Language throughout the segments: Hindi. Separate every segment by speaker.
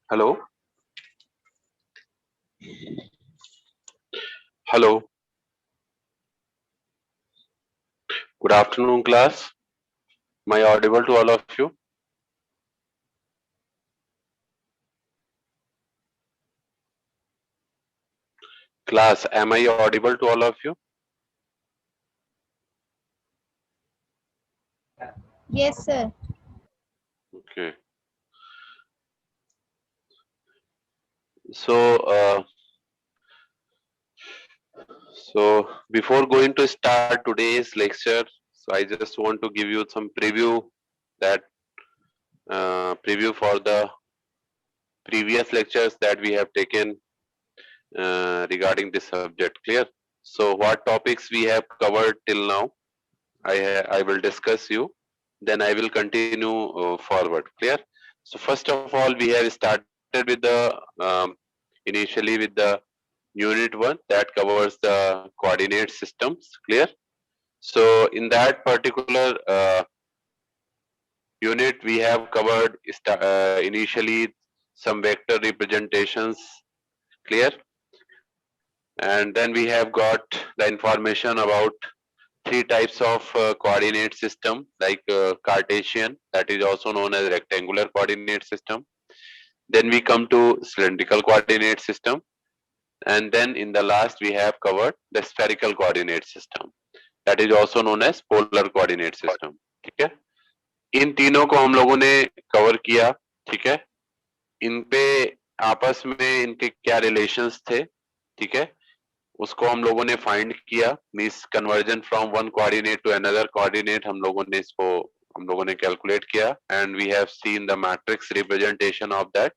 Speaker 1: Hello. Hello. Good afternoon, class. Am I audible to all of you? Class, am I audible to all of you?
Speaker 2: Yes, sir.
Speaker 1: Okay. So, before going to start today's lecture, so I just want to give you some that preview for the previous lectures that we have taken regarding this subject. Clear? So, what topics we have covered till now? I will discuss you. Then I will continue forward. Clear? So first of all, we have started with the initially with the unit 1 that covers the coordinate systems. Clear? So in that particular unit, we have covered initially some vector representations. Clear? And then we have got the information about three types of coordinate system like Cartesian, that is also known as rectangular coordinate system. Then we come to cylindrical coordinate system, and then in the last we have covered the spherical coordinate system, that is also known as polar coordinate system. ठीक है, इन तीनों को हम लोगों ने कवर किया. ठीक है, इन पे आपस में इनके क्या रिलेशंस थे. ठीक है, उसको हम लोगों ने फाइंड किया. Means conversion from one coordinate to another coordinate हम लोगों ने इसको हम लोगों ने कैलकुलेट किया, and we have seen the matrix representation of that.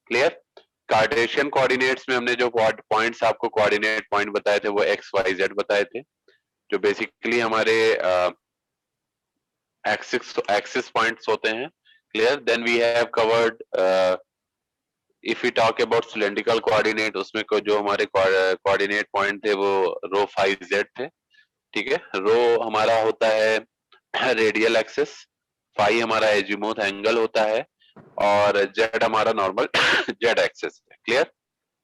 Speaker 1: Clear? Cartesian coordinates में हमने जो पॉइंट्स आपको कोऑर्डिनेट पॉइंट बताए थे वो एक्स वाई जेड बताए थे, जो बेसिकली हमारे एक्सिस पॉइंट्स होते हैं. Clear? Then we have covered if we talk about cylindrical coordinate, उसमें को जो हमारे कोऑर्डिनेट पॉइंट थे वो रो फाइव जेड थे. ठीक है, रो हमारा होता है रेडियल एक्सिस, फाई हमारा एजीमुथ एंगल होता है, और जेड हमारा नॉर्मल जेड एक्सिस है. Clear?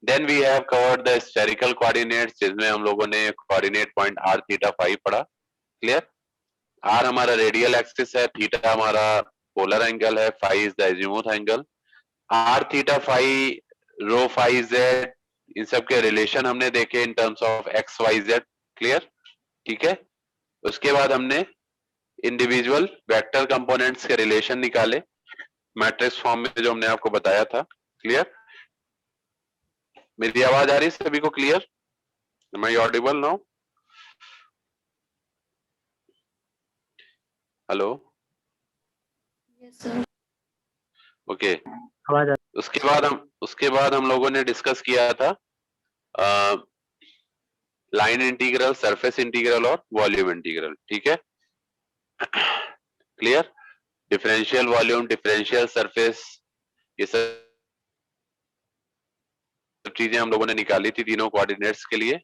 Speaker 1: Then we have covered the spherical coordinates, जिसमें हम लोगों ने coordinate point R theta phi पढ़ा. क्लियर? आर हमारा रेडियल एक्सिस है, थीटा हमारा पोलर एंगल है, phi is the azimuth angle. R theta phi, rho phi Z, इन सब के रिलेशन हमने देखे in terms of X Y Z. Clear? ठीक है, उसके बाद हमने इंडिविजुअल वेक्टर कंपोनेंट्स के रिलेशन निकाले मैट्रिक्स फॉर्म में, जो हमने आपको बताया था. क्लियर? मेरी आवाज आ रही है सभी को? Clear? Am I audible now? Hello?
Speaker 2: Yes, sir.
Speaker 1: Okay. उसके बाद हम लोगों ने डिस्कस किया था लाइन इंटीग्रल, सरफेस इंटीग्रल और वॉल्यूम इंटीग्रल. ठीक है, clear? Differential volume, differential surface, ये सब चीजें हम लोगों ने निकाली थी तीनों कोऑर्डिनेट्स के लिए.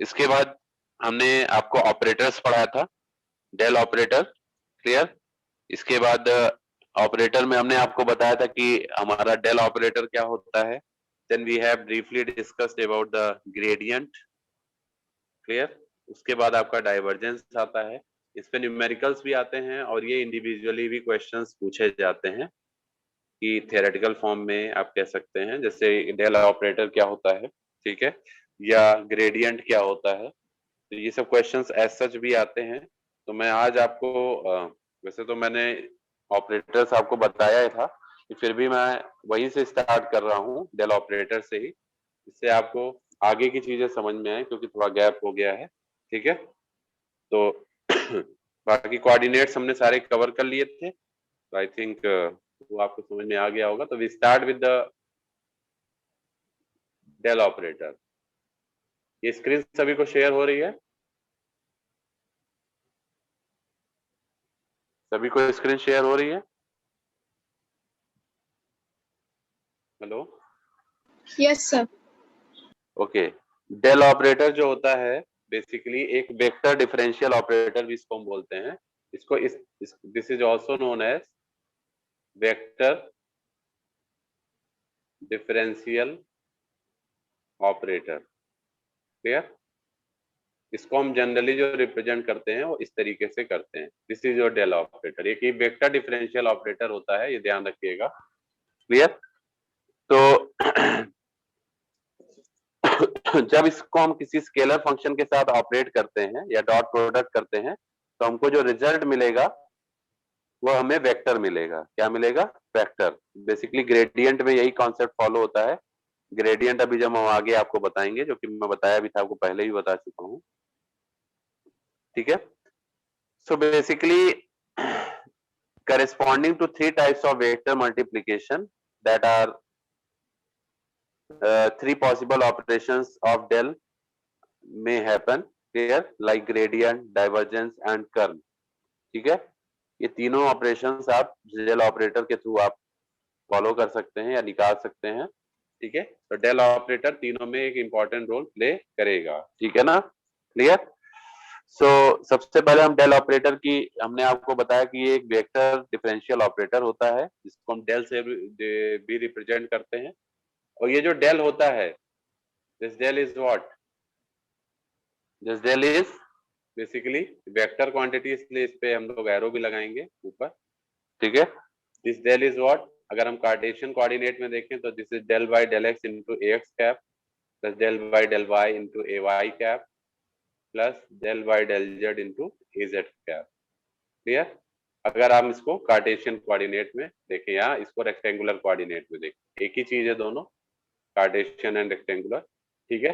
Speaker 1: इसके बाद हमने आपको ऑपरेटर्स पढ़ाया था, डेल ऑपरेटर. क्लियर? इसके बाद ऑपरेटर में हमने आपको बताया था कि हमारा डेल ऑपरेटर क्या होता है. Then we have briefly discussed about the gradient. Clear? उसके बाद आपका डाइवर्जेंस आता है. इस पे न्यूमेरिकल्स भी आते हैं और ये इंडिविजुअली भी क्वेश्चंस पूछे जाते हैं कि थियोरेटिकल फॉर्म में आप कह सकते हैं, जैसे डेल ऑपरेटर क्या होता है, ठीक है, या ग्रेडियंट क्या होता है. तो ये सब क्वेश्चंस एज सच भी आते हैं. तो मैं आज आपको वैसे तो मैंने ऑपरेटर्स आपको बताया ही था, फिर भी मैं वहीं से स्टार्ट कर रहा हूँ, डेल ऑपरेटर से ही, इससे आपको आगे की चीजें समझ में आए, क्योंकि थोड़ा गैप हो गया है. ठीक है, तो बाकी कोऑर्डिनेट्स हमने सारे कवर कर लिए थे, तो आई थिंक वो आपको समझ में आ गया होगा. तो we start with the del operator. ये स्क्रीन सभी को शेयर हो रही है? सभी को स्क्रीन शेयर हो रही है? Hello?
Speaker 2: Yes, sir.
Speaker 1: Okay. Del operator जो होता है बेसिकली एक वेक्टर डिफरेंशियल ऑपरेटर भी इसको हम बोलते हैं. इसको this is also known as vector differential operator. Clear? इसको हम जनरली जो रिप्रेजेंट करते हैं वो इस तरीके से करते हैं, this is your del operator. ये वेक्टर डिफरेंशियल ऑपरेटर होता है, ये ध्यान रखिएगा। क्लियर? तो जब इसको हम किसी स्केलर फंक्शन के साथ ऑपरेट करते हैं या डॉट प्रोडक्ट करते हैं, तो हमको जो रिजल्ट मिलेगा वो हमें वेक्टर मिलेगा। क्या मिलेगा? वेक्टर। बेसिकली ग्रेडियंट में यही कॉन्सेप्ट फॉलो होता है। ग्रेडियंट अभी जब हम आगे आपको बताएंगे, जो कि मैं बताया भी था आपको, पहले ही बता चुका हूं। ठीक है? So basically corresponding to three types of vector multiplication, that are three possible operations of del may happen here, like gradient, divergence and curl. ठीक है? ये तीनों ऑपरेशंस आप डेल ऑपरेटर के थ्रू आप फॉलो कर सकते हैं या निकाल सकते हैं। ठीक है? तो डेल ऑपरेटर तीनों में एक इंपॉर्टेंट रोल प्ले करेगा। ठीक है ना? क्लियर? सो सबसे पहले हम डेल ऑपरेटर की, हमने आपको बताया कि ये एक वेक्टर डिफरेंशियल ऑपरेटर होता है, जिसको हम डेल से भी रिप्रेजेंट करते हैं। और ये जो डेल होता है, this del is what? This del is basically vector quantity, इसलिए इस पे हम लोग एरो भी लगाएंगे ऊपर। ठीक है? This del is what? अगर हम कार्टेशियन कोऑर्डिनेट में देखें तो this is del by del x into a x cap plus del by del y into a y cap plus del by del z into a z cap. Clear? अगर हम इसको कार्टेशियन कोऑर्डिनेट में देखें या इसको रेक्टेंगुलर कोऑर्डिनेट में देखें, एक ही चीज है दोनों, कार्टेशियन एंड रेक्टेंगुलर। ठीक है?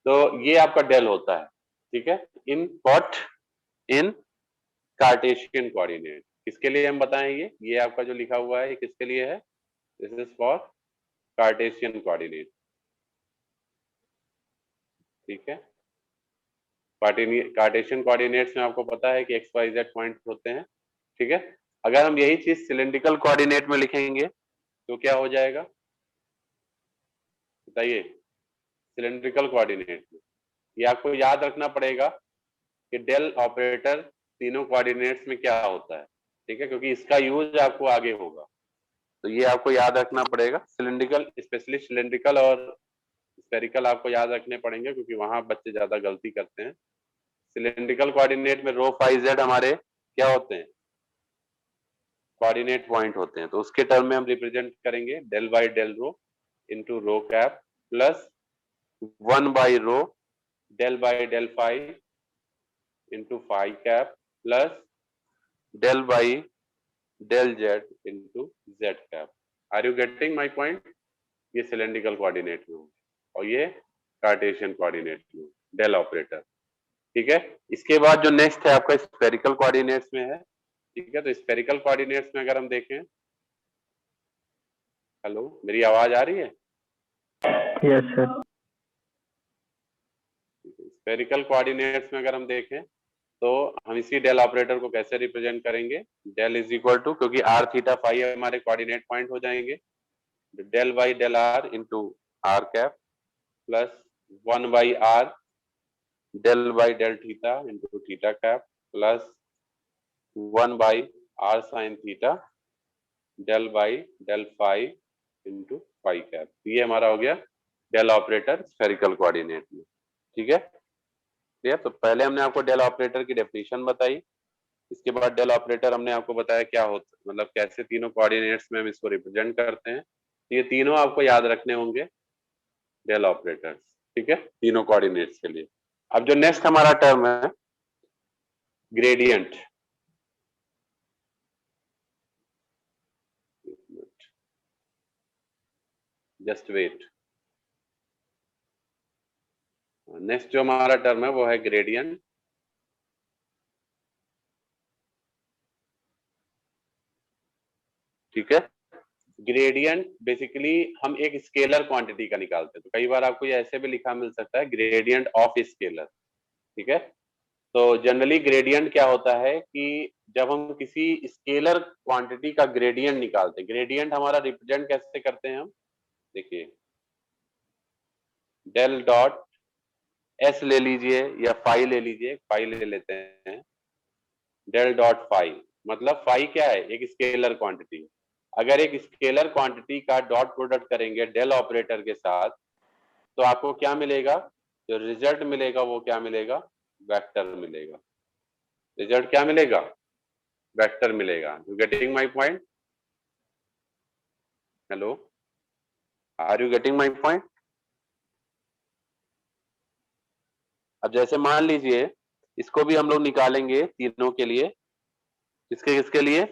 Speaker 1: तो ये आपका डेल होता है। ठीक है? In what? In Cartesian coordinate. किसके लिए हम बताएंगे? ये आपका जो लिखा हुआ है ये किसके लिए है? This is for Cartesian coordinate. ठीक है? कार्टेशियन कोऑर्डिनेट्स में आपको पता है कि एक्स वाई जेड पॉइंट होते हैं। ठीक है? अगर हम यही चीज सिलेंड्रिकल कोऑर्डिनेट में लिखेंगे तो क्या हो जाएगा बताइए? सिलेंड्रिकल कोऑर्डिनेट में ये आपको याद रखना पड़ेगा कि डेल ऑपरेटर तीनों कोऑर्डिनेट्स में क्या होता है। ठीक है? क्योंकि इसका यूज आपको आगे होगा, तो ये आपको याद रखना पड़ेगा। सिलेंड्रिकल, स्पेशली सिलेंड्रिकल और स्फेरिकल आपको याद रखने पड़ेंगे, क्योंकि वहां बच्चे ज्यादा गलती करते हैं। सिलेंड्रिकल कोऑर्डिनेट में रो फाई जेड हमारे क्या होते हैं? कोऑर्डिनेट पॉइंट होते हैं। तो उसके टर्म में हम रिप्रेजेंट करेंगे del by del rho into rho cap plus 1 by rho del by del phi into phi cap plus del by del z into Z cap. Are you getting my point? ये सिलेंड्रिकल कोऑर्डिनेट में होगा और ये कार्टेशियन कोऑर्डिनेट में, डेल ऑपरेटर। ठीक है? इसके बाद जो नेक्स्ट है आपका स्फेरिकल कोऑर्डिनेट्स में है। ठीक है? तो स्फेरिकल कोऑर्डिनेट्स में अगर हम देखें, हेलो, मेरी आवाज आ रही है?
Speaker 3: Yes sir.
Speaker 1: स्फेरिकल कोऑर्डिनेट्स में अगर हम देखें तो हम इसी डेल ऑपरेटर को कैसे रिप्रेजेंट करेंगे? डेल इज इक्वल टू, क्योंकि आर थीटा फाई हमारे कोऑर्डिनेट पॉइंट हो जाएंगे, del by del r into r cap plus 1 by r del by del theta into theta cap plus 1 by r sine theta del by del phi into phi cap. ये हमारा हो गया डेल ऑपरेटर स्फेरिकल कोऑर्डिनेट में। ठीक है? क्लियर? तो पहले हमने आपको डेल ऑपरेटर की डेफिनेशन बताई, इसके बाद डेल ऑपरेटर हमने आपको बताया क्या होता, मतलब कैसे तीनों कोऑर्डिनेट्स में हम इसको रिप्रेजेंट करते हैं। ये तीनों आपको याद रखने होंगे डेल ऑपरेटर्स। ठीक है? तीनों कोऑर्डिनेट्स के लिए। अब जो नेक्स्ट हमारा टर्म है ग्रेडियंट, जस्ट वेट। नेक्स्ट जो हमारा टर्म है वो है ग्रेडियंट। ठीक है? ग्रेडियंट बेसिकली हम एक स्केलर क्वांटिटी का निकालते हैं, तो कई बार आपको ये ऐसे भी लिखा मिल सकता है ग्रेडियंट ऑफ स्केलर। ठीक है? तो जनरली ग्रेडियंट क्या होता है कि जब हम किसी स्केलर क्वांटिटी का ग्रेडियंट निकालते हैं, ग्रेडियंट हमारा रिप्रेजेंट कैसे करते हैं हम? देखिए, डेल डॉट एस ले लीजिए या फाई ले लीजिए, फाई ले लेते हैं। डेल डॉट फाई मतलब फाई क्या है? एक स्केलर क्वांटिटी। अगर एक स्केलर क्वांटिटी का डॉट प्रोडक्ट करेंगे डेल ऑपरेटर के साथ तो आपको क्या मिलेगा, जो रिजल्ट मिलेगा वो क्या मिलेगा, वेक्टर मिलेगा। रिजल्ट क्या मिलेगा, वेक्टर मिलेगा। You getting my point? Hello, are you getting my point? अब जैसे मान लीजिए इसको भी हम लोग निकालेंगे तीनों के लिए। किसके किसके लिए,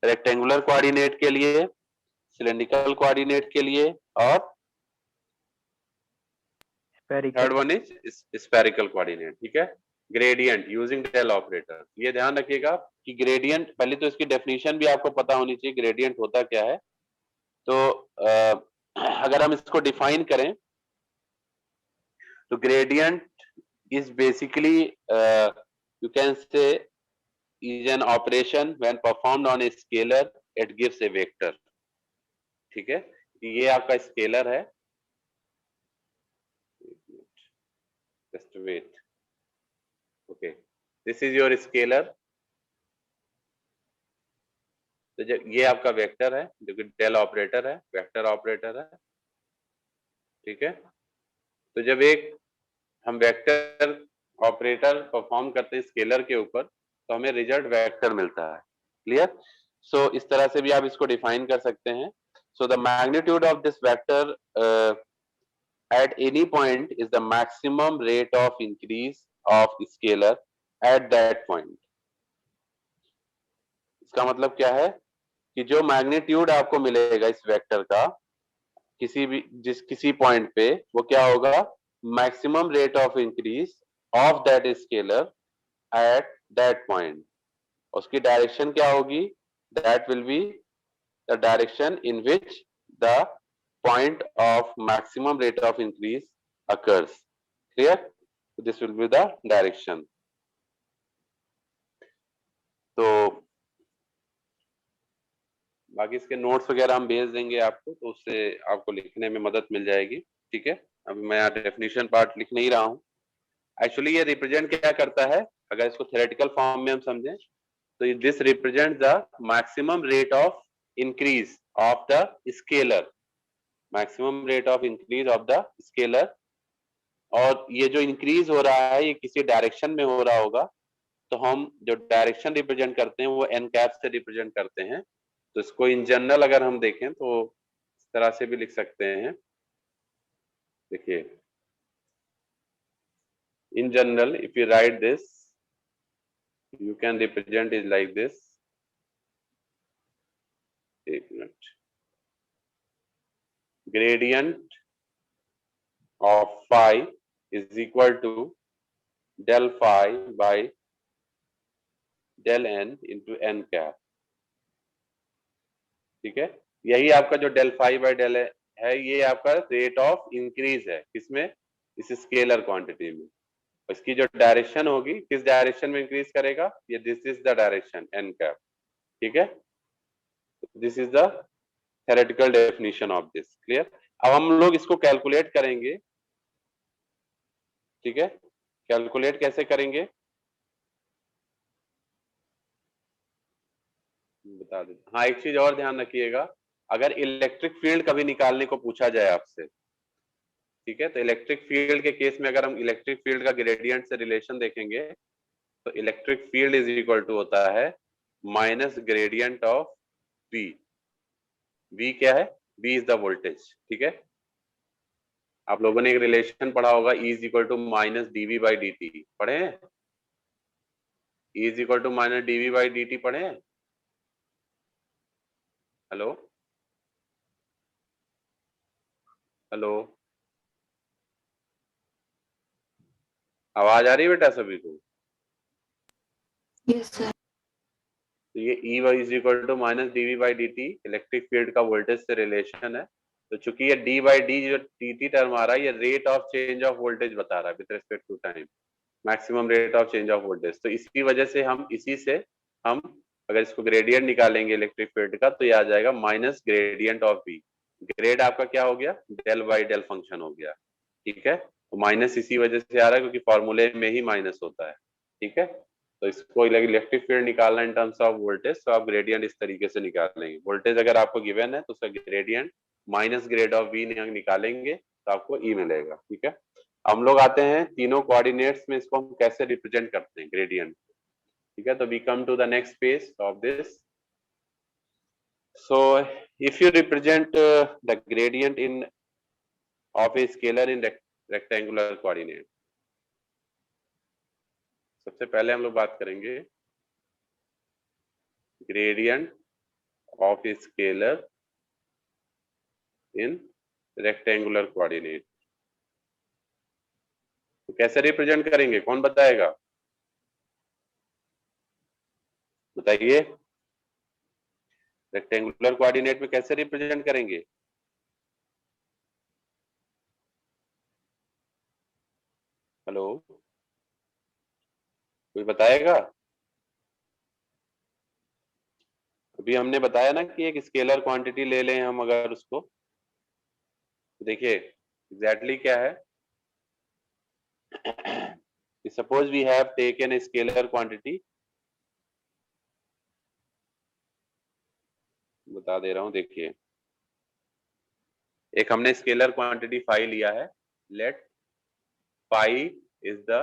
Speaker 1: रेक्टेंगुलर कोऑर्डिनेट के लिए, सिलेंड्रिकल कोऑर्डिनेट के लिए, और third one is spherical coordinate. ठीक है, ग्रेडियंट यूजिंग डेल ऑपरेटर। ये ध्यान रखिएगा कि ग्रेडियंट, पहले तो इसकी डेफिनेशन भी आपको पता होनी चाहिए ग्रेडियंट होता क्या है। तो अगर हम इसको डिफाइन करें तो gradient is basically you can say is an operation when performed on a scalar it gives a vector। ठीक है, ये आपका स्केलर है, just wait, okay, this is your scalar। तो जब ये आपका वेक्टर है जो कि डेल ऑपरेटर है, वेक्टर ऑपरेटर है। ठीक है, तो जब एक हम वेक्टर ऑपरेटर परफॉर्म करते हैं स्केलर के ऊपर तो हमें रिजल्ट वेक्टर मिलता है। क्लियर? सो इस तरह से भी आप इसको डिफाइन कर सकते हैं। So the magnitude of this vector at any point is the maximum rate of increase of scalar at that point। इसका मतलब क्या है कि जो मैग्नीट्यूड आपको मिलेगा इस वेक्टर का किसी पॉइंट पे, वो क्या होगा, maximum rate of increase of that scalar at that point. उसकी डायरेक्शन क्या होगी, that will be the direction in which the point of maximum rate of increase occurs। Clear? This will be the direction। तो बाकी इसके नोट्स वगैरह हम भेज देंगे आपको, तो उससे आपको लिखने में मदद मिल जाएगी। ठीक है, अभी मैं यहाँ डेफिनेशन पार्ट लिख नहीं रहा हूँ। एक्चुअली ये रिप्रेजेंट क्या करता है, अगर इसको थ्योरेटिकल फॉर्म में हम समझें तो this represent the maximum rate of increase of the scalar, maximum rate of increase of the scalar. और ये जो इंक्रीज हो रहा है ये किसी डायरेक्शन में हो रहा होगा, तो हम जो डायरेक्शन रिप्रेजेंट करते हैं वो एन कैप से रिप्रेजेंट करते हैं। तो इसको इन जनरल अगर हम देखें तो इस तरह से भी लिख सकते हैं। देखिए, in general if you write this you can represent is like this. एक minute, gradient of phi is equal to del phi by del n into n cap। ठीक है, यही आपका जो del phi by del है, ये आपका रेट ऑफ इंक्रीज है किसमें, इस स्केलर क्वांटिटी में। इसकी जो डायरेक्शन होगी, किस डायरेक्शन में इंक्रीज करेगा, ये this is the direction n cap। ठीक है, this is the theoretical definition of this. Clear? अब हम लोग इसको कैलकुलेट करेंगे। ठीक है, कैलकुलेट कैसे करेंगे बता देते। हाँ, एक चीज और ध्यान रखिएगा, अगर इलेक्ट्रिक फील्ड कभी निकालने को पूछा जाए आपसे, ठीक है, तो इलेक्ट्रिक फील्ड के केस में अगर हम इलेक्ट्रिक फील्ड का ग्रेडियंट से रिलेशन देखेंगे तो electric field is equal to होता है minus gradient of V. V क्या है, वी इज द वोल्टेज। ठीक है, आप लोगों ने एक रिलेशन पढ़ा होगा, E is equal to minus dv by d t, पढ़े हैं? E is equal to minus dv by d t पढ़े हैं? हेलो हेलो, आवाज आ रही है बेटा सभी को?
Speaker 2: Yes, sir.
Speaker 1: तो ये E y is equal to minus dv by d t electric field का वोल्टेज से रिलेशन है। तो चूंकि ये डी बाई डी जो टी टर्म आ रहा है, ये rate of change of voltage बता रहा है with respect to time, maximum rate of change of voltage. तो इसी वजह से हम अगर इसको ग्रेडियंट निकालेंगे इलेक्ट्रिक फील्ड का तो ये आ जाएगा minus gradient of V. Grad आपका क्या हो गया, डेल बाई डेल फंक्शन हो गया। ठीक है, तो माइनस इसी वजह से आ रहा है क्योंकि फॉर्मूले में ही माइनस होता है। ठीक है, तो इसको इलेक्ट्रिक फील्ड निकालना इन टर्म्स ऑफ वोल्टेज, तो आप ग्रेडियंट इस तरीके से निकालेंगे। वोल्टेज अगर आपको गिवन है तो उसका gradient minus grad of V निकालेंगे तो आपको ई मिलेगा। ठीक है, हम लोग आते हैं तीनों कोऑर्डिनेट्स में, इसको हम कैसे रिप्रेजेंट करते हैं ग्रेडियंट। ठीक है, तो we come to the next page of this. So if you represent the gradient in of a scalar in rectangular coordinate, सबसे पहले हम लोग बात करेंगे gradient of a scalar in rectangular coordinate। तो कैसे रिप्रेजेंट करेंगे, कौन बताएगा, बताइए। रेक्टेंगुलर कोऑर्डिनेट में कैसे रिप्रेजेंट करेंगे? हेलो, कोई बताएगा? अभी हमने बताया ना कि एक स्केलर क्वांटिटी ले लें हम, अगर उसको तो देखिए एग्जैक्टली क्या है। Suppose we have taken a scalar quantity, बता दे रहा हूं, देखिए एक हमने स्केलर क्वांटिटी फाई लिया है, let phi is the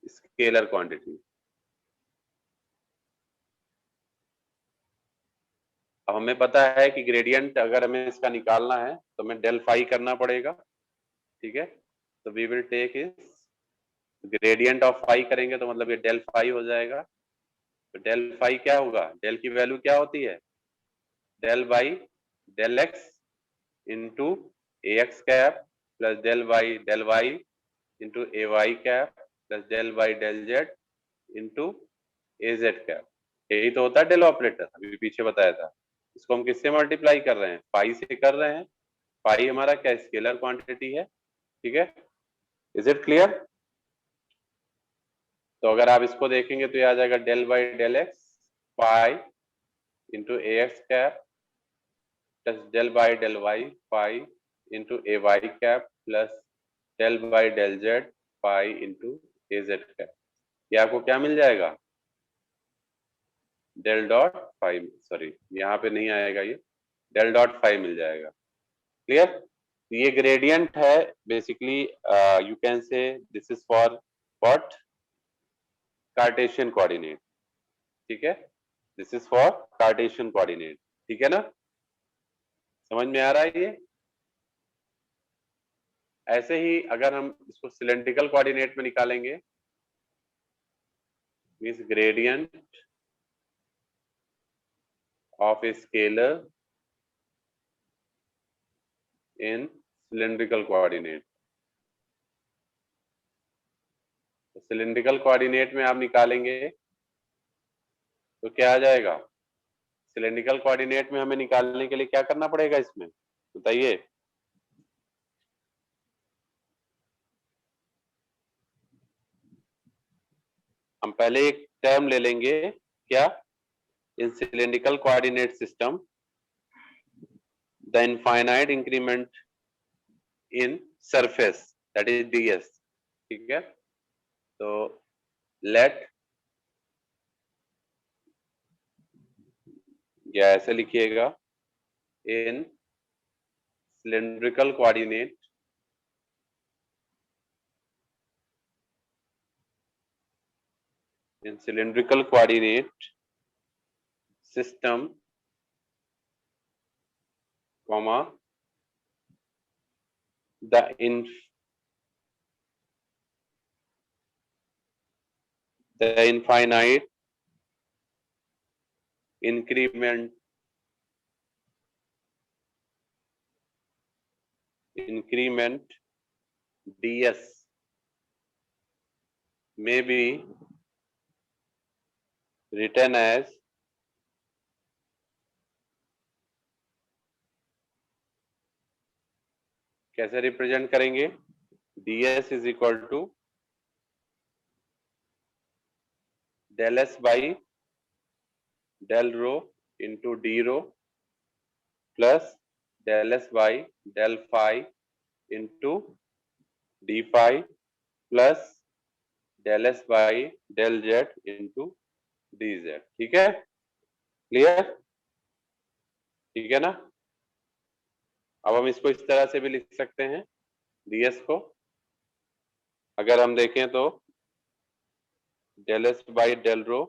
Speaker 1: scalar quantity. अब हमें पता है कि ग्रेडियंट अगर हमें इसका निकालना है तो हमें डेल फाई करना पड़ेगा। ठीक है, तो वी विल टेक इस ग्रेडियंट ऑफ फाई करेंगे तो मतलब ये डेल फाई हो जाएगा। तो डेल फाई क्या होगा, डेल की वैल्यू क्या होती है, del by del x into a x cap plus del y into a y cap plus del by del z into a z cap. यही तो होता है डेल ऑपरेटर, अभी पीछे बताया था। इसको हम किससे मल्टीप्लाई कर रहे हैं, पाई से कर रहे हैं। पाई हमारा क्या स्केलर क्वांटिटी है। ठीक है, इज इट क्लियर? तो अगर आप इसको देखेंगे तो ये आ जाएगा del by del x pi into a x cap plus del by del y pi into a y cap plus del by del z pi into a z cap. ये आपको क्या मिल जाएगा, डेल डॉट फाइव, सॉरी यहाँ पे नहीं आएगा, ये डेल डॉट फाइव मिल जाएगा। क्लियर? ये ग्रेडियंट है basically, you can say this is for what, Cartesian coordinate. ठीक है, this is for Cartesian coordinate. ठीक है ना, समझ में आ रहा है ये? ऐसे ही अगर हम इसको सिलेंड्रिकल कोऑर्डिनेट में निकालेंगे, means gradient of a scalar in cylindrical coordinate. Cylindrical coordinate में आप निकालेंगे तो क्या आ जाएगा, सिलेंड्रिकल कोऑर्डिनेट में हमें निकालने के लिए क्या करना पड़ेगा इसमें, बताइए। हम पहले एक टर्म ले लेंगे, क्या, in cylindrical coordinate system the infinite increment in surface that is ds। ठीक है, तो लेट, या ऐसे लिखिएगा, इन cylindrical coordinate system comma the infinite increment ds may be written as कैसे रिप्रेजेंट करेंगे, ds is equal to del S by del rho into D rho plus del S by del phi into d phi plus del s by del z into dz। ठीक है, क्लियर? ठीक है ना? अब हम इसको इस तरह से भी लिख सकते हैं ds को, अगर हम देखें तो del s by del rho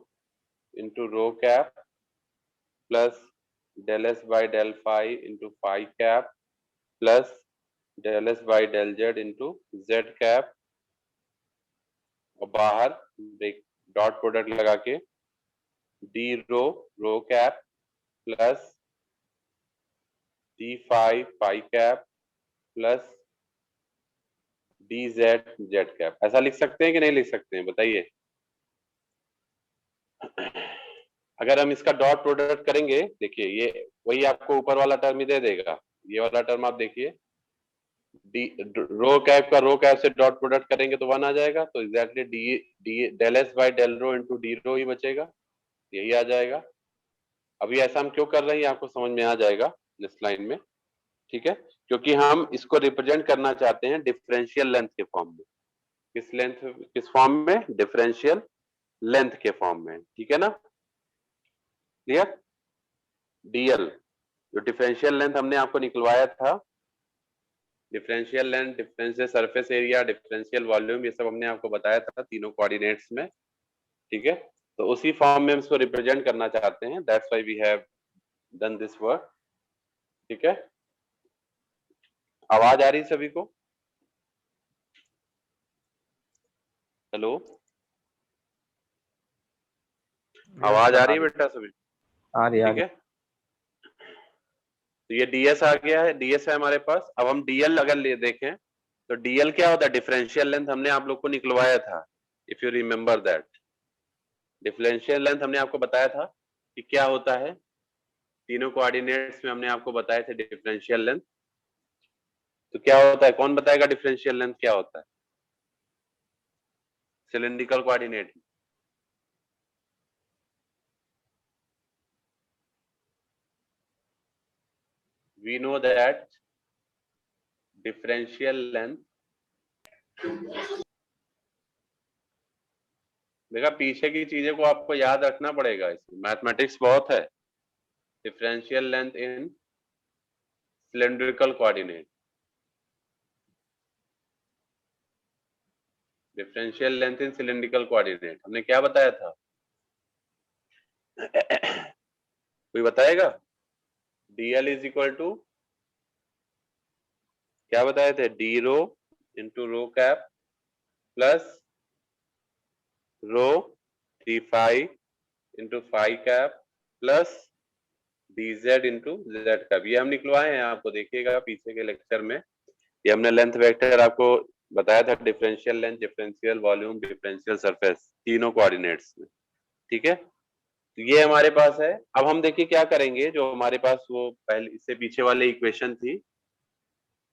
Speaker 1: into rho cap plus del s by del phi into phi cap plus del s by del z into z cap, और बाहर डॉट प्रोडक्ट लगा के D rho rho cap plus D phi phi cap plus D Z Z cap. ऐसा लिख सकते हैं कि नहीं लिख सकते हैं, बताइए? अगर हम इसका डॉट प्रोडक्ट करेंगे, देखिए ये वही आपको ऊपर वाला टर्म ही दे देगा, ये वाला टर्म आप देखिए, डी रो कैप का रो कैप से डॉट प्रोडक्ट करेंगे तो 1 आ जाएगा, तो exactly D D del S by del rho into D rho ही बचेगा, यही आ जाएगा। अभी ऐसा हम क्यों कर रहे हैं आपको समझ में आ जाएगा नेक्स्ट लाइन में, ठीक है? क्योंकि हम इसको रिप्रेजेंट करना चाहते हैं डिफरेंशियल लेंथ के फॉर्म में। किस फॉर्म में? डिफरेंशियल लेंथ के फॉर्म में, ठीक है ना? क्लियर? डीएल जो डिफरेंशियल लेंथ हमने आपको निकलवाया था, differential length, differential surface area, differential volume, ये सब हमने आपको बताया था तीनों कोऑर्डिनेट्स में, ठीक है? तो उसी फॉर्म में हम इसको रिप्रेजेंट करना चाहते हैं, that's why we have done this work, ठीक है? आवाज आ रही सभी को? हेलो, आवाज आ रही है बेटा सभी?
Speaker 3: आ रही
Speaker 1: ठीक है, तो ये ds आ गया है, ds है हमारे पास। अब हम dl अगर ले देखें तो dl क्या होता है? डिफरेंशियल लेंथ हमने आप लोग को निकलवाया था, if you remember that. Differential length हमने आपको बताया था कि क्या होता है, तीनों कोऑर्डिनेट्स में हमने आपको बताए थे डिफरेंशियल लेंथ। तो क्या होता है, कौन बताएगा डिफरेंशियल लेंथ क्या होता है cylindrical coordinate? we know that differential length, देखा पीछे की चीजें को आपको याद रखना पड़ेगा, इसमें मैथमेटिक्स बहुत है। Differential length in cylindrical coordinate, differential length in cylindrical coordinate हमने क्या बताया था? कोई बताएगा? dl इज इक्वल टू क्या बताए थे? D rho into rho cap plus rho D phi into phi cap plus D Z into Z cap. ये हम निकलवाए हैं आपको, देखिएगा पीछे के लेक्चर में, ये हमने लेंथ वेक्टर आपको बताया था, differential length, differential volume, differential surface, तीनों कोऑर्डिनेट्स में, ठीक है? तो ये हमारे पास है। अब हम देखिए क्या करेंगे, जो हमारे पास वो पहले इससे पीछे वाले इक्वेशन थी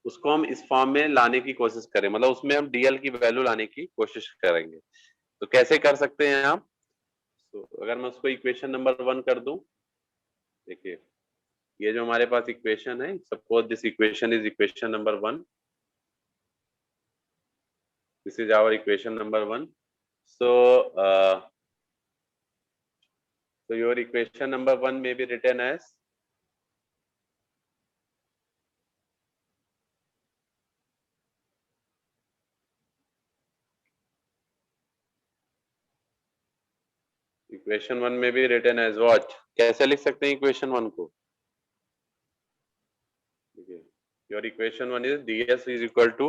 Speaker 1: उसको हम इस फॉर्म में लाने की कोशिश करें, मतलब उसमें हम डीएल की वैल्यू लाने की कोशिश करेंगे। तो कैसे कर सकते हैं आप? तो अगर मैं उसको इक्वेशन नंबर 1 कर दूं, देखिए ये जो हमारे पास इक्वेशन है, suppose this equation is equation number 1, this is our equation number 1। so your equation number 1 may be written as equation 1 में भी रिटर्न एज व्हाट? कैसे लिख सकते हैं इक्वेशन 1 को? Your equation 1 is ds is equal to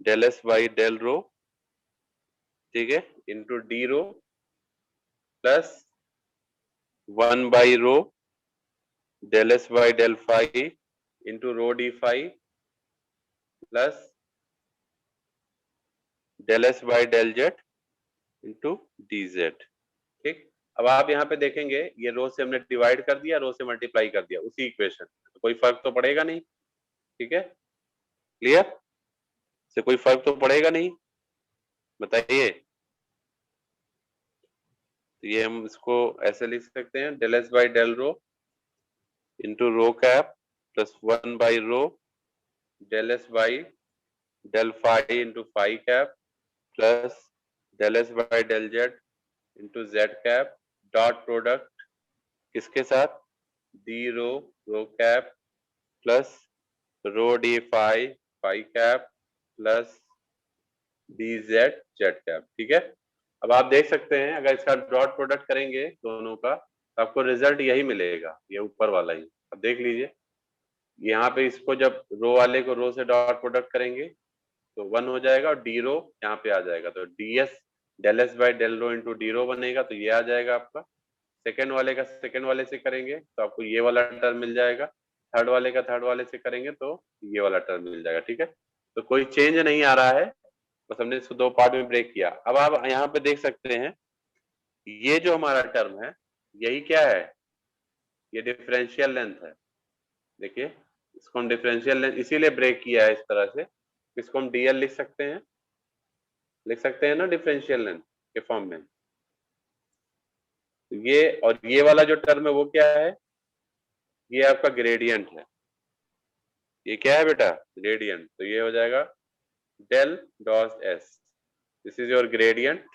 Speaker 1: del s by del rho, ठीक है, into D rho plus 1 by rho del s by del phi into rho D phi plus del s by del z into d z, ठीक? अब आप यहाँ पे देखेंगे ये रो से हमने डिवाइड कर दिया, रो से मल्टीप्लाई कर दिया उसी इक्वेशन, तो कोई फर्क तो पड़ेगा नहीं, ठीक है? क्लियर? से कोई फर्क तो पड़ेगा नहीं, बताइए? तो ये हम इसको ऐसे लिख सकते हैं, del S by del rho into rho cap plus 1 by rho del S by del phi into phi cap plus del s by del z into z cap dot product किसके साथ, d rho cap plus rho d phi cap plus D z cap. ठीक है, अब आप देख सकते हैं अगर इसका डॉट प्रोडक्ट करेंगे दोनों का तो आपको रिजल्ट यही मिलेगा, ये ऊपर वाला ही। अब देख लीजिए यहाँ पे इसको जब रो वाले को रो से डॉट प्रोडक्ट करेंगे तो 1 हो जाएगा और डी रो यहाँ पे आ जाएगा, तो D S del S by del rho into D rho बनेगा, तो ये आ जाएगा आपका। सेकेंड वाले का सेकेंड वाले से करेंगे तो आपको ये वाला टर्म मिल जाएगा, थर्ड वाले का थर्ड वाले से करेंगे तो ये वाला टर्म मिल जाएगा। ठीक है, तो कोई चेंज नहीं आ रहा है, बस हमने इसको दो पार्ट में ब्रेक किया। अब आप यहाँ पे देख सकते हैं ये जो हमारा टर्म है यही क्या है, ये डिफरेंशियल लेंथ है। देखिए इसको हम डिफरेंशियल लेंथ इसीलिए ब्रेक किया है इस तरह से, इसको हम डीएल लिख सकते हैं ना डिफरेंशियल लेंथ के फॉर्म में। ये और ये वाला जो टर्म है वो क्या है, ये आपका ग्रेडियंट है। ये क्या है बेटा, ग्रेडियंट, तो ये हो जाएगा del dot s, this is your gradient.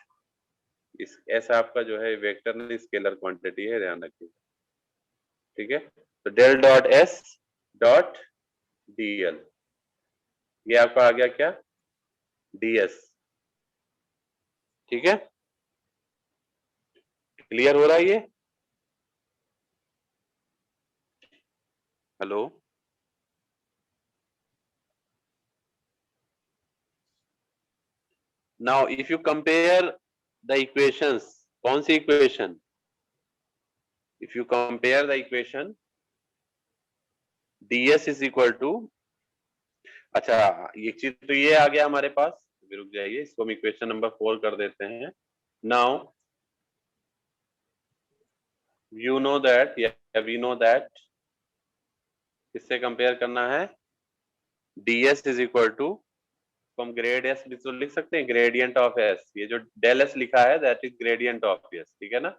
Speaker 1: इस एस आपका जो है वेक्टर नहीं स्केलर क्वांटिटी है, ध्यान रखिए। ठीक है, तो del dot s dot dl, ये आपका आ गया क्या, डीएस। ठीक है, क्लियर हो रहा है ये, hello. Now if you compare the equations, कौन सी equation, if you compare the equation ds is equal to, अच्छा ये चीज तो ये आ गया हमारे पास, रुक जाइए इसको हम इक्वेशन नंबर 4 कर देते हैं। नाउ यू नो दैट या वी नो दैट, किससे कंपेयर करना है, ds इज इक्वल टू, हम ग्रेड एस भी तो लिख सकते हैं, ग्रेडियंट ऑफ एस, ये जो डेल एस लिखा है that is gradient of S. ठीक है ना,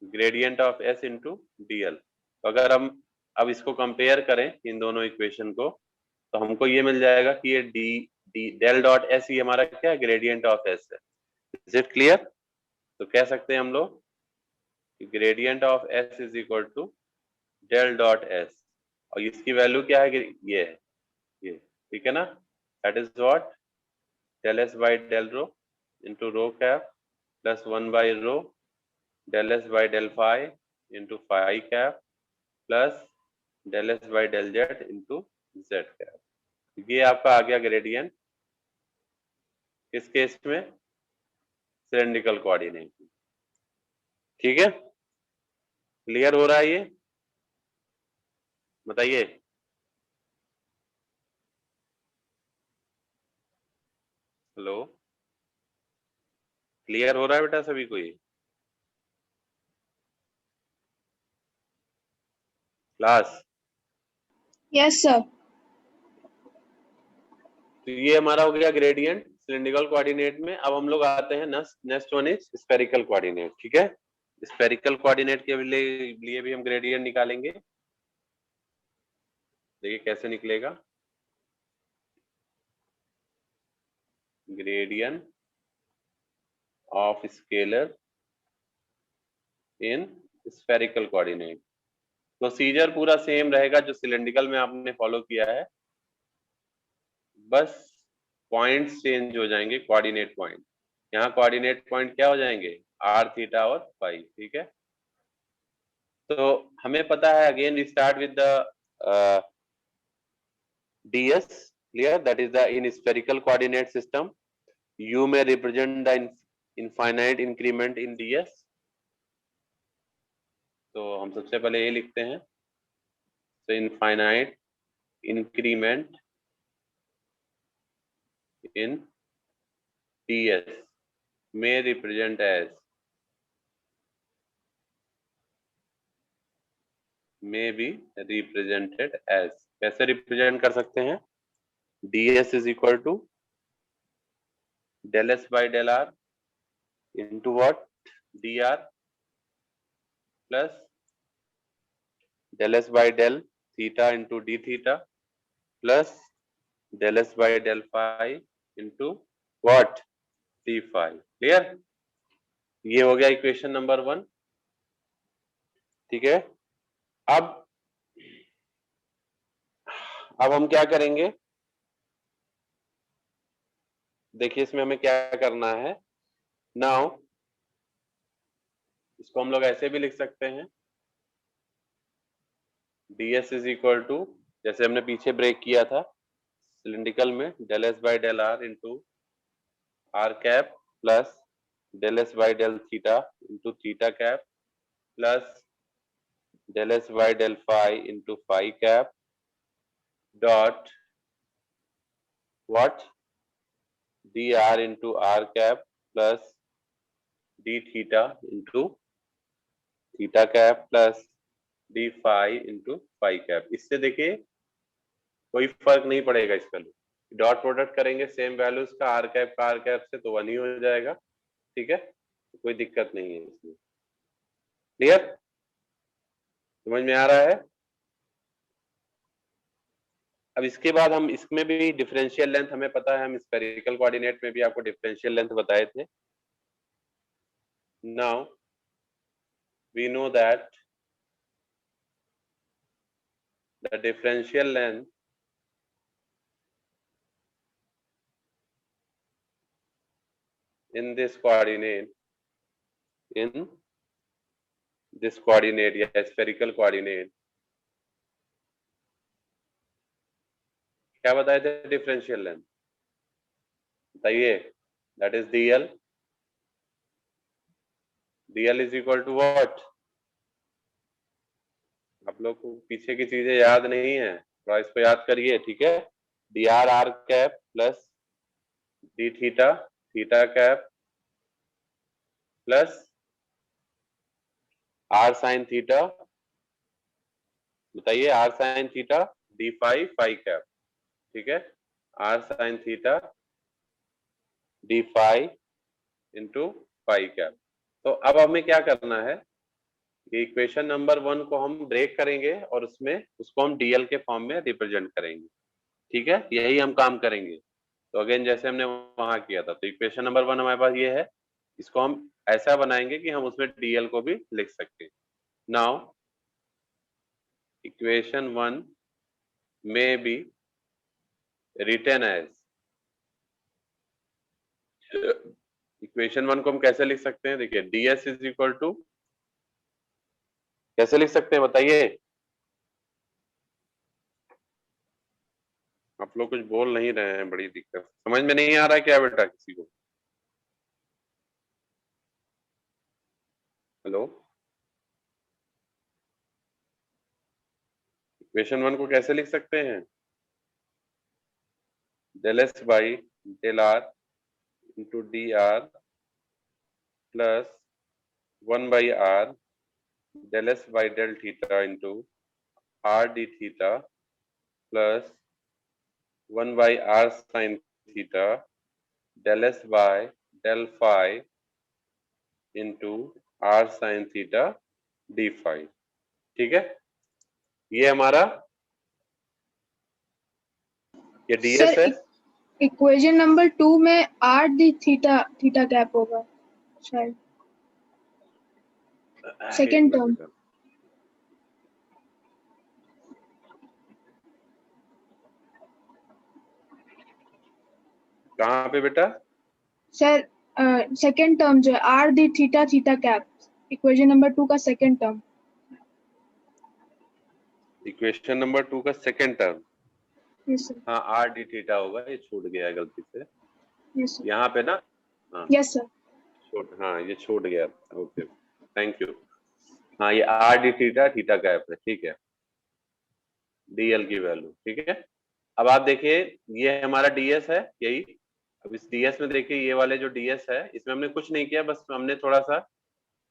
Speaker 1: gradient of S into DL. तो अगर हम अब इसको कंपेयर करें इन दोनों इक्वेशन को तो हमको ये मिल जाएगा कि ये डी डेल डॉट एस ही हमारा क्या है, ग्रेडियंट ऑफ एस है। इज इट क्लियर, तो कह सकते हैं हम लोग gradient of s is equal to del dot s, और इसकी वैल्यू क्या है, ये है ये। ठीक है ना, that is what, del S by del rho into rho cap plus 1 by rho del S by del phi into phi cap plus del S by del z into Z cap. ये आपका आ गया ग्रेडियंट इस केस में सिलेंड्रिकल कोऑर्डिनेट। ठीक है, क्लियर हो रहा है ये, बताइए। हेलो, क्लियर हो रहा है बेटा सभी को ये क्लास?
Speaker 2: Yes, sir.
Speaker 1: तो ये हमारा हो गया ग्रेडियंट सिलेंड्रिकल कोऑर्डिनेट में। अब हम लोग आते हैं next one is spherical coordinate. ठीक है, स्फेरिकल कोऑर्डिनेट के लिए भी हम ग्रेडियंट निकालेंगे। देखिए कैसे निकलेगा, gradient of scalar in spherical coordinate. Procedure पूरा सेम रहेगा जो सिलेंड्रिकल में आपने फॉलो किया है, बस पॉइंट्स चेंज हो जाएंगे, कोऑर्डिनेट पॉइंट। यहाँ कोऑर्डिनेट पॉइंट क्या हो जाएंगे, आर थीटा और फाई। ठीक है, तो हमें पता है, again we start with the ds, clear, that is the in spherical coordinate system you may represent the infinite increment in ds। तो हम सबसे पहले ये लिखते हैं, so infinite increment in ds may represent as, may be represented as, कैसे रिप्रेजेंट कर सकते हैं, ds is equal to del s by del r into what, dr plus del s by del theta into d theta plus del s by del phi into what, C5। Clear? ये हो गया इक्वेशन नंबर 1। ठीक है, अब हम क्या करेंगे, देखिए इसमें हमें क्या करना है। नाउ इसको हम लोग ऐसे भी लिख सकते हैं, ds इज इक्वल टू, जैसे हमने पीछे ब्रेक किया था सिलिंड्रिकल में, del S by del r into r cap plus del S by del theta into theta cap plus del S by del phi into phi cap dot what d r into r cap plus D theta into theta cap plus D phi into phi cap. इससे देखिए कोई फर्क नहीं पड़ेगा इसका, डॉट प्रोडक्ट करेंगे सेम वैल्यूज का आर कैप से तो 1 ही हो जाएगा। ठीक है, कोई दिक्कत नहीं है इसमें। क्लियर? समझ में आ रहा है? अब इसके बाद हम इसमें भी डिफरेंशियल लेंथ हमें पता है, हम स्फेरिकल कोऑर्डिनेट में भी आपको डिफरेंशियल लेंथ बताए थे। Now we know that the differential length in this coordinate या spherical coordinate, क्या बताए थे डिफरेंशियल लेंथ? बताइए। That is dl is equal to what? आप लोग को पीछे की चीजें याद नहीं है, थोड़ा इसको याद करिए। ठीक है, D R R cap plus D theta theta cap plus R sine theta, बताइए R sine theta D phi phi cap. ठीक है, R sine theta D phi into phi cap. तो अब हमें क्या करना है, इक्वेशन नंबर 1 को हम ब्रेक करेंगे और उसको हम डीएल के फॉर्म में रिप्रेजेंट करेंगे। ठीक है, यही हम काम करेंगे। तो अगेन जैसे हमने वहां किया था, तो इक्वेशन नंबर 1 हमारे पास ये है, इसको हम ऐसा बनाएंगे कि हम उसमें डीएल को भी लिख सकते हैं। नाउ इक्वेशन 1 में बी रिटन एज, इक्वेशन 1 को हम कैसे लिख सकते हैं? देखिए ds इज इक्वल टू, कैसे लिख सकते हैं बताइए? आप लोग कुछ बोल नहीं रहे हैं, बड़ी दिक्कत, समझ में नहीं आ रहा है क्या बेटा किसी को? हेलो, इक्वेशन 1 को कैसे लिख सकते हैं? Del S by del r into d r plus 1 by r del S by del theta into r d theta plus 1 by r sine theta del s by del phi into r sine theta D phi. ठीक है, ये हमारा ये डीएस है।
Speaker 2: इक्वेशन नंबर 2 में are d theta theta cap होगा शायद, सेकेंड टर्म।
Speaker 1: कहाँ पे बेटा?
Speaker 2: सर सेकेंड टर्म जो है are d theta theta cap, equation number 2 का सेकेंड टर्म।
Speaker 1: इक्वेशन नंबर 2 का सेकेंड टर्म,
Speaker 2: यस सर।
Speaker 1: हाँ आर डी थीटा होगा, ये छूट गया है गलती से।
Speaker 2: Yes sir.
Speaker 1: यहाँ पे ना, हाँ
Speaker 2: यस सर।
Speaker 1: हाँ ये छूट गया। Okay, thank you. हाँ ये are d theta theta cap है। ठीक है, डीएल की वैल्यू। ठीक है, अब आप देखिए ये हमारा डीएस है यही। अब इस डीएस में देखिए ये वाले जो डीएस है, इसमें हमने कुछ नहीं किया, बस हमने थोड़ा सा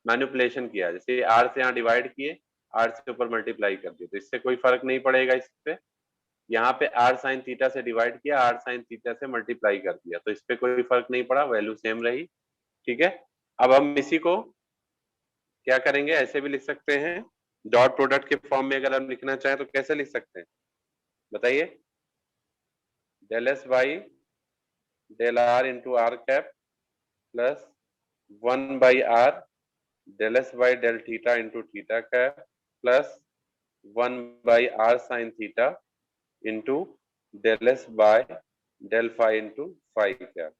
Speaker 1: मैनिपुलेशन किया। जैसे आर से यहाँ डिवाइड किए, आर से ऊपर मल्टीप्लाई कर दिए, तो इससे कोई फर्क नहीं पड़ेगा इस पे। यहाँ पे आर साइन थीटा से डिवाइड किया, आर साइन थीटा से मल्टीप्लाई कर दिया, तो इस पे कोई फर्क नहीं पड़ा, वैल्यू सेम रही। ठीक है, अब हम इसी को क्या करेंगे, ऐसे भी लिख सकते हैं, डॉट प्रोडक्ट के फॉर्म में अगर हम लिखना चाहें तो कैसे लिख सकते हैं बताइए? Del S by del r into r cap plus 1/r del s by del theta into theta cap प्लस 1/r sin theta into del s by del phi into phi cap।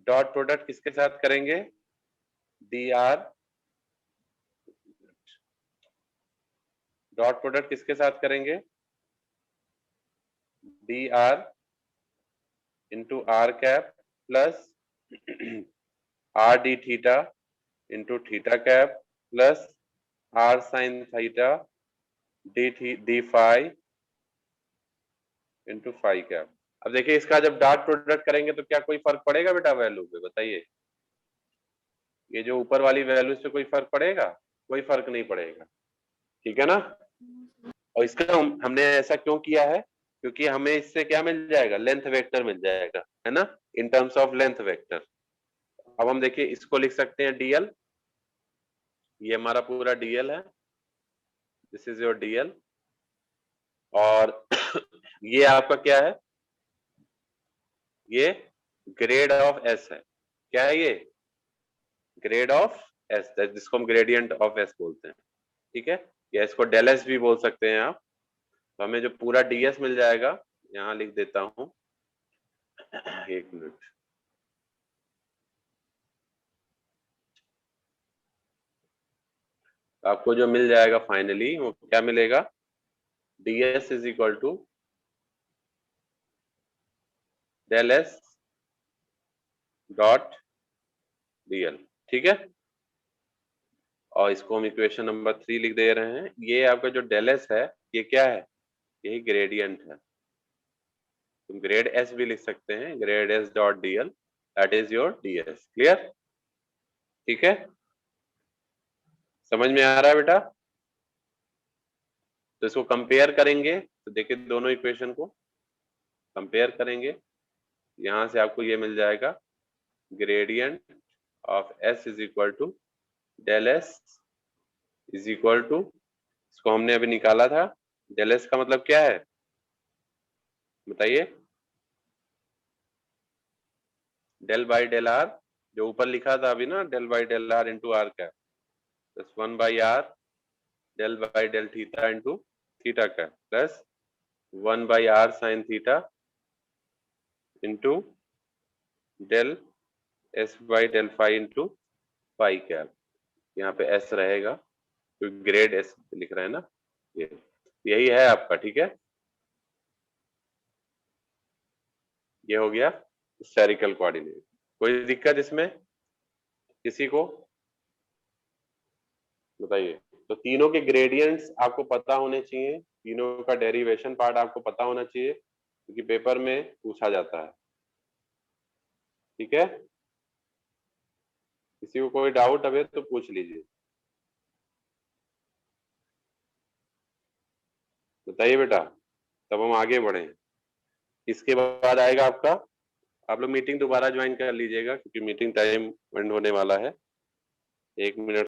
Speaker 1: Dot product किसके साथ करेंगे? dr डॉट प्रोडक्ट किसके साथ करेंगे? dr into r cap plus r d theta into theta cap plus r sin theta d phi into phi cap। अब देखिए इसका जब डॉट प्रोडक्ट करेंगे तो क्या कोई फर्क पड़ेगा बेटा वैल्यू पे? बताइए, ये जो ऊपर वाली वैल्यू से कोई फर्क पड़ेगा? कोई फर्क नहीं पड़ेगा, ठीक है ना। और इसका हमने ऐसा क्यों किया है? क्योंकि हमें इससे क्या मिल जाएगा? लेंथ वेक्टर मिल जाएगा, है ना, इन टर्म्स ऑफ लेंथ वेक्टर। अब हम देखिए इसको लिख सकते हैं डीएल, ये हमारा पूरा डीएल है, दिस इज योर डीएल। और ये आपका क्या है? ये ग्रेड ऑफ एस है। क्या है ये? ग्रेड ऑफ एस, जिसको हम ग्रेडियंट ऑफ एस बोलते हैं, ठीक है, या इसको डेल एस भी बोल सकते हैं आप। तो हमें जो पूरा डीएस मिल जाएगा, यहां लिख देता हूं, एक मिनट, आपको जो मिल जाएगा फाइनली वो क्या मिलेगा? ds is equal to del s dot dl, ठीक है। और इसको हम इक्वेशन नंबर 3 लिख दे रहे हैं। ये आपका जो डेल एस है ये क्या है? यही ग्रेडियंट है। तुम ग्रेड एस भी लिख सकते हैं, grade S dot dl, that is your ds। Clear? ठीक है, समझ में आ रहा है बेटा? तो इसको कंपेयर करेंगे तो देखिए दोनों इक्वेशन को कंपेयर करेंगे, यहां से आपको ये मिल जाएगा gradient of s is equal to del s is equal to, इसको हमने अभी निकाला था, डेल एस का मतलब क्या है बताइए? डेल बाई डेल आर, जो ऊपर लिखा था अभी ना, del by del r into r cap plus 1/r del by del theta into theta cap plus 1/r sine theta into del S by del phi into phi cap. यहाँ पे एस रहेगा क्योंकि ग्रेड एस लिख रहे हैं ना, ये यही है आपका, ठीक है। ये हो गया स्फेरिकल कोऑर्डिनेट। कोई दिक्कत इसमें किसी को? बताइए। तो तीनों के ग्रेडियंट्स आपको पता होने चाहिए, तीनों का डेरिवेशन पार्ट आपको पता होना चाहिए, क्योंकि पेपर में पूछा जाता है, ठीक है। किसी को कोई डाउट है तो पूछ लीजिए, बताइए बेटा, तब हम आगे बढ़े। इसके बाद आएगा आपका, आप लोग मीटिंग दोबारा ज्वाइन कर लीजिएगा क्योंकि मीटिंग टाइम एंड होने वाला है। 1 मिनट